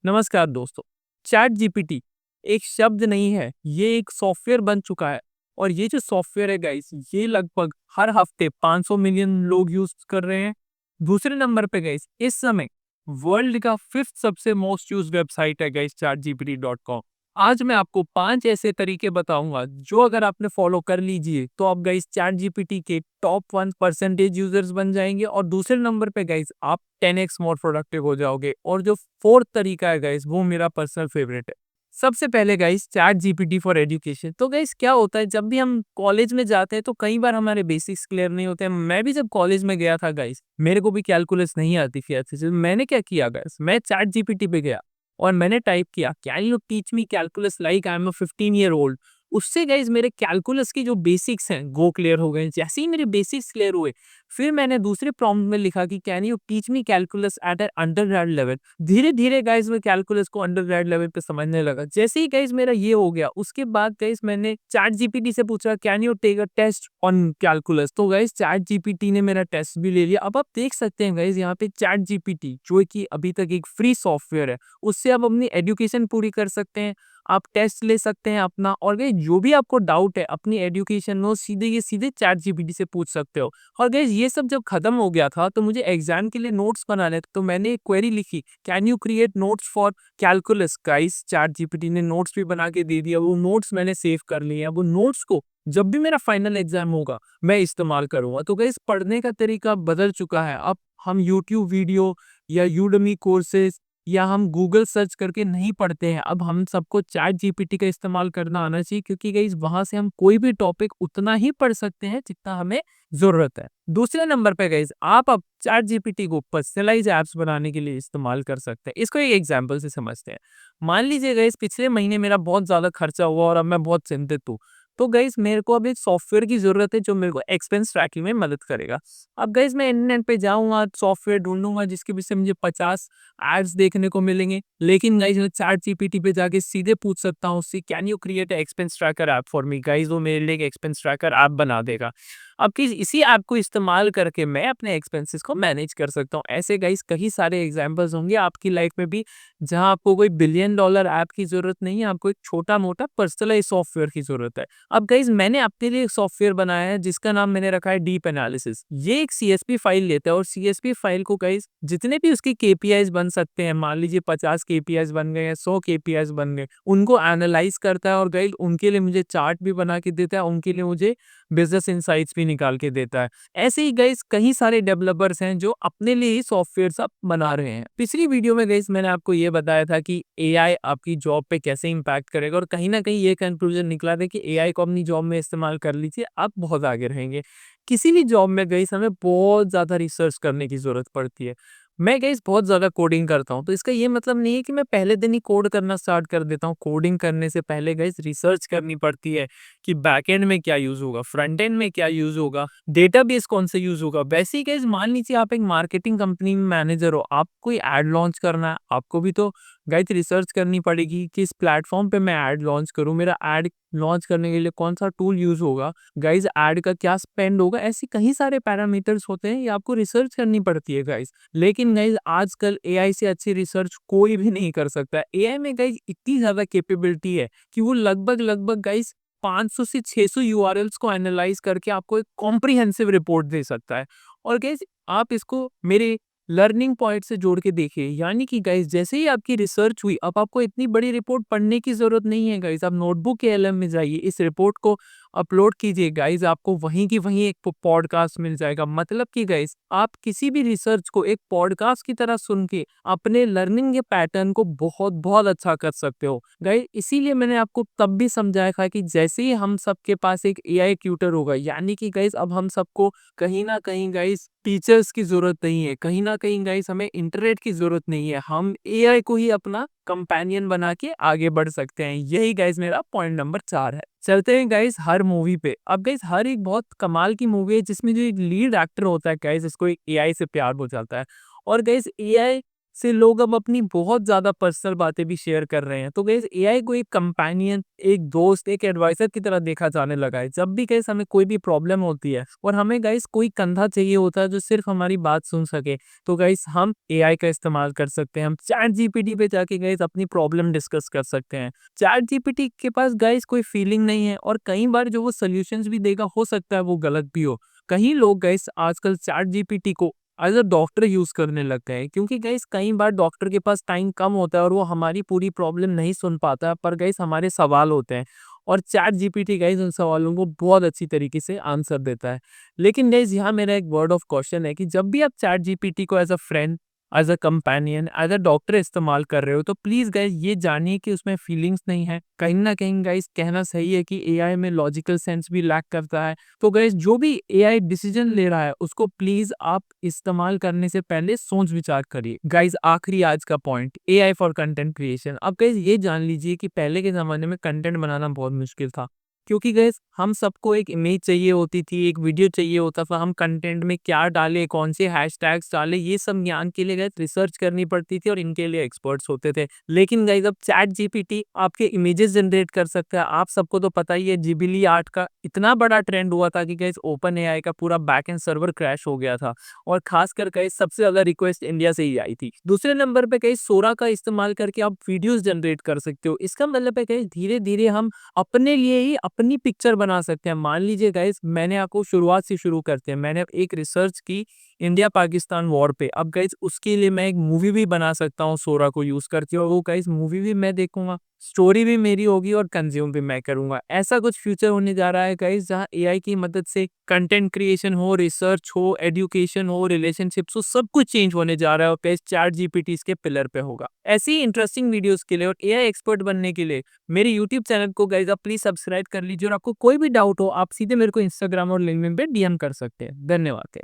नमस्कार दोस्तों। Chat GPT एक शब्द नहीं है, ये एक सॉफ्टवेयर बन चुका है। और ये जो सॉफ्टवेयर है गाइस, ये लगभग हर हफ्ते 500 मिलियन लोग यूज कर रहे हैं। दूसरे नंबर पे गाइस, इस समय वर्ल्ड का फिफ्थ सबसे मोस्ट यूज वेबसाइट है गाइस, chatgpt.com। आज मैं आपको 5 ऐसे तरीके बताऊंगा जो अगर आपने फॉलो कर लीजिए तो आप गाइस चैट जीपीटी के टॉप 1% यूजर्स बन जाएंगे। और दूसरे नंबर पे गाइस आप 10x मोर प्रोडक्टिव हो जाओगे। और जो फोर्थ तरीका है गाइस, वो मेरा पर्सनल फेवरेट है। सबसे पहले guys, chat GPT for education. तो गाइस क्या होता है, जब भी हम कॉलेज में जाते हैं तो कई बार हमारे बेसिक्स क्लियर नहीं होते हैं। मैं भी जब कॉलेज में गया था गाइस, मेरे को भी कैलकुलस नहीं आती थी अच्छे से। मैंने क्या किया गाइस, मैं चैट जीपीटी पे गया और मैंने टाइप किया, can you teach me calculus like I am a 15 year old. उससे गाइस मेरे कैलकुलस की जो बेसिक्स हैं वो क्लियर हो गए। जैसे ही मेरे बेसिक्स क्लियर हुए, फिर मैंने दूसरे प्रॉम्प्ट में लिखा कि can you teach me calculus at an undergrad level. धीरे धीरे गाइस मैं कैलकुलस को अंडरग्रेड लेवल पे समझने लगा। जैसे ही गाइस मेरा ये हो गया, उसके बाद गाइस मैंने चैट जीपीटी से पूछा can you take a test on calculus. तो गाइस चैट जीपीटी ने मेरा टेस्ट भी ले लिया। अब आप देख सकते हैं गाइस, यहाँ पे चैट जीपीटी जो कि अभी तक एक फ्री सॉफ्टवेयर है, उससे आप अपनी एजुकेशन पूरी कर सकते हैं। आप टेस्ट ले सकते हैं अपना, और गाइस जो भी आपको डाउट है अपनी एजुकेशन में, सीधे ये सीधे चैट जीपीटी से पूछ सकते हो। और गाइस ये सब जब खत्म हो गया था तो मुझे एग्जाम के लिए नोट्स बनाने थे, तो मैंने एक क्वेरी लिखी, can you create notes for calculus. Guys ChatGPT ने नोट्स भी बना के दे दिया। वो नोट्स मैंने सेव कर लिए। वो नोट्स को जब भी मेरा फाइनल एग्जाम होगा मैं इस्तेमाल करूंगा। तो गाइस पढ़ने का तरीका बदल चुका है। अब हम यूट्यूब वीडियो या यूडमी कोर्सेज या हम गूगल सर्च करके नहीं पढ़ते हैं। अब हम सबको चैट जीपीटी का इस्तेमाल करना आना चाहिए, क्योंकि गाइस वहां से हम कोई भी टॉपिक उतना ही पढ़ सकते हैं जितना हमें जरूरत है। दूसरे नंबर पे गाइस, आप अब चैट जीपीटी को पर्सनलाइज एप्स बनाने के लिए इस्तेमाल कर सकते हैं। इसको एक एग्जांपल से समझते हैं। मान लीजिए गाइस, पिछले महीने मेरा बहुत ज्यादा खर्चा हुआ और अब मैं बहुत चिंतित हूँ। तो गाइस मेरे को अब एक सॉफ्टवेयर की जरूरत है जो मेरे को एक्सपेंस ट्रैकिंग में मदद करेगा। अब गाइस मैं इंटरनेट पे जाऊंगा, सॉफ्टवेयर ढूंढूंगा जिसके वजह से मुझे 50 एड्स देखने को मिलेंगे। लेकिन गाइस मैं चैट जीपीटी पे जाके सीधे पूछ सकता हूँ उससे, can you create expense tracker app for me. Guys वो मेरे लिए एक एक्सपेंस ट्रैकर ऐप बना देगा। अब किस इसी ऐप को इस्तेमाल करके मैं अपने एक्सपेंसेस को मैनेज कर सकता हूँ। ऐसे गाइस कई सारे एग्जांपल्स होंगे आपकी लाइफ में भी, जहां आपको कोई बिलियन डॉलर ऐप की जरूरत नहीं है, आपको एक छोटा मोटा पर्सनलाइज सॉफ्टवेयर की जरूरत है। अब गाइस मैंने अपने लिए एक सॉफ्टवेयर बनाया है जिसका नाम मैंने रखा है डीप एनालिसिस। ये एक सीएसपी फाइल लेता है और सीएसपी फाइल को गाइस जितने भी उसके केपीआईज बन सकते हैं, मान लीजिए 50 केपीआईज बन गए या 100 केपीआईज बन गए, उनको एनालाइज करता है और गाइस उनके लिए मुझे चार्ट भी बना के देता है, उनके लिए मुझे बिजनेस इंसाइट्स भी निकाल के देता है। ऐसे ही गाइस कई सारे डेवलपर्स हैं जो अपने लिए ही सॉफ्टवेयर सब बना रहे हैं। पिछली वीडियो में गाइस मैंने आपको ये बताया था कि एआई आपकी जॉब पे कैसे इंपैक्ट करेगा, और कहीं ना कहीं ये कंक्लूजन निकला था कि एआई को अपनी जॉब में इस्तेमाल कर लीजिए, आप बहुत आगे रहेंगे। किसी भी जॉब में गाइस हमें बहुत ज्यादा रिसर्च करने की जरूरत पड़ती है। मैं गाइस बहुत ज़्यादा कोडिंग करता हूँ, तो इसका ये मतलब नहीं है कि मैं पहले दिन ही कोड करना स्टार्ट कर देता हूँ। कोडिंग करने से पहले गाइस रिसर्च करनी पड़ती है कि बैकएंड में क्या यूज़ होगा, फ्रंट एंड में क्या यूज़ होगा, डेटाबेस कौन से यूज़ होगा। वैसे ही गाइस मान लीजिए आप एक मार्केटिंग कंपनी में मैनेजर हो, आप कोई ऐड लॉन्च करना है, आपको भी तो गाइस रिसर्च करनी पड़ेगी कि इस प्लेटफॉर्म पे मैं ऐड लॉन्च करूँ, मेरा ऐड लॉन्च करने के लिए कौन सा टूल यूज़ होगा, गाइस ऐड का क्या स्पेंड होगा। ऐसे कई सारे पैरामीटर्स होते हैं, ये आपको रिसर्च करनी पड़ती है गाइस। लेकिन गाइस आजकल एआई से अच्छी रिसर्च कोई भी नहीं कर सकता। एआई में गाइस इतनी ज्यादा कैपेबिलिटी है कि वो लगभग लगभग गाइस 500 से 600 यूआरएल्स को एनालाइज करके आपको एक कॉम्प्रिहेंसिव रिपोर्ट दे सकता है। और गाइस आप इसको मेरे लर्निंग पॉइंट से जोड़ के देखिए, यानी कि गाइस जैसे ही आपकी रिसर्च हुई, अब आपको इतनी बड़ी रिपोर्ट पढ़ने की जरूरत नहीं है गाइस। आप नोटबुक के एलएम में जाइए, इस रिपोर्ट को अपलोड कीजिए गाइस, आपको वहीं की वहीं एक पॉडकास्ट मिल जाएगा। मतलब कि गाइस आप किसी भी रिसर्च को एक पॉडकास्ट की तरह सुन के अपने लर्निंग के पैटर्न को बहुत बहुत अच्छा कर सकते हो गाइस। इसीलिए मैंने आपको तब भी समझाया था कि जैसे ही हम सबके पास एक एआई ट्यूटर होगा, यानी कि गाइस अब हम सबको कहीं ना कहीं गाइस टीचर्स की जरूरत नहीं है, कहीं ना कहीं गाइस हमें इंटरनेट की जरूरत नहीं है, हम एआई को ही अपना कंपेनियन बना के आगे बढ़ सकते हैं। यही गाइस मेरा पॉइंट नंबर 4 है। चलते हैं गाइस हर मूवी पे। अब गाइस हर एक बहुत कमाल की मूवी है जिसमें जो एक लीड एक्टर होता है गाइस, इसको एक एआई से प्यार हो जाता है। और गाइस एआई से लोग अब अपनी बहुत ज़्यादा पर्सनल बातें भी शेयर कर रहे हैं। तो गाइस एआई को एक कंपेनियन, एक दोस्त, एक एडवाइज़र की तरह देखा जाने लगा है। जब भी गाइस हमें कोई भी प्रॉब्लम होती है और हमें गाइस कोई कंधा चाहिए होता है जो सिर्फ़ हमारी बात सुन सके, तो गाइस हम एआई का इस्तेमाल कर सकते हैं। हम चैट जीपीटी पे जाके गाइस अपनी प्रॉब्लम डिस्कस कर सकते हैं। चैट जीपीटी के पास गाइस कोई फीलिंग नहीं है और कई बार जो वो सॉल्यूशंस भी देगा हो सकता है वो गलत भी हो। कई लोग गाइस आजकल चैट जीपीटी को एज़ अ डॉक्टर यूज़ करने लग गए हैं, क्योंकि गाइस कई बार डॉक्टर के पास टाइम कम होता है और वो हमारी पूरी प्रॉब्लम नहीं सुन पाता है, पर गाइस हमारे सवाल होते हैं और चैट जीपीटी गाइस उन सवालों को बहुत अच्छी तरीके से आंसर देता है। लेकिन गाइस यहाँ मेरा एक वर्ड ऑफ कॉशन है कि जब भी आप चैट जीपीटी को as a friend, as a companion, as a doctor इस्तेमाल कर रहे हो, तो प्लीज़ गाइस ये जानिए कि उसमें फीलिंग्स नहीं है। कहीं न कहीं गाइस कहना सही है कि एआई में लॉजिकल सेंस भी लैक करता है। तो गाइस जो भी एआई डिसीजन ले रहा है उसको प्लीज आप इस्तेमाल करने से पहले सोच विचार करिए। गाइस आखिरी आज का point, AI for content creation. अब गाइस ये जान लीजिए कि पहले के जमाने में कंटेंट बनाना बहुत मुश्किल था, क्योंकि गाइस हम सबको एक इमेज चाहिए होती थी, एक वीडियो चाहिए होता था, हम कंटेंट में क्या डालें, कौन से हैशटैग्स डालें, ये सब ज्ञान के लिए गाइस रिसर्च करनी पड़ती थी और इनके लिए एक्सपर्ट्स होते थे। लेकिन गाइस अब चैट जीपीटी आपके इमेजेस जनरेट कर सकता है। आप सबको तो पता ही है जिबिली आर्ट का इतना बड़ा ट्रेंड हुआ था कि गाइस ओपन एआई का पूरा बैकएंड सर्वर क्रैश हो गया था और खासकर गाइस सबसे ज्यादा रिक्वेस्ट इंडिया से ही आई थी। दूसरे नंबर पे गाइस सोरा का इस्तेमाल करके आप वीडियोस जनरेट कर सकते हो। इसका मतलब है गाइस धीरे धीरे हम अपने लिए ही अपनी पिक्चर बना सकते हैं। मान लीजिए गाइस मैंने आपको शुरुआत से शुरू करते हैं, मैंने एक रिसर्च की इंडिया पाकिस्तान वॉर पे। अब गाइस उसके लिए मैं एक मूवी भी बना सकता हूँ सोरा को यूज करके, और वो गाइस मूवी भी मैं देखूंगा, स्टोरी भी मेरी होगी और कंज्यूम भी मैं करूंगा। ऐसा कुछ फ्यूचर होने जा रहा है गाइस जहाँ एआई की मदद से कंटेंट क्रिएशन हो, रिसर्च हो, एजुकेशन हो, रिलेशनशिप्स हो, सब कुछ चेंज होने जा रहा है और गाइस चैट जीपीटी इसके पिलर पे होगा। ऐसी ही इंटरेस्टिंग वीडियोस के लिए और एआई एक्सपर्ट बनने के लिए मेरे यूट्यूब चैनल को गाइस आप प्लीज सब्सक्राइब कर लीजिए और आपको कोई भी डाउट हो आप सीधे मेरे को इंस्टाग्राम और लिंक्डइन पे डीएम कर सकते हैं। धन्यवाद गाइस।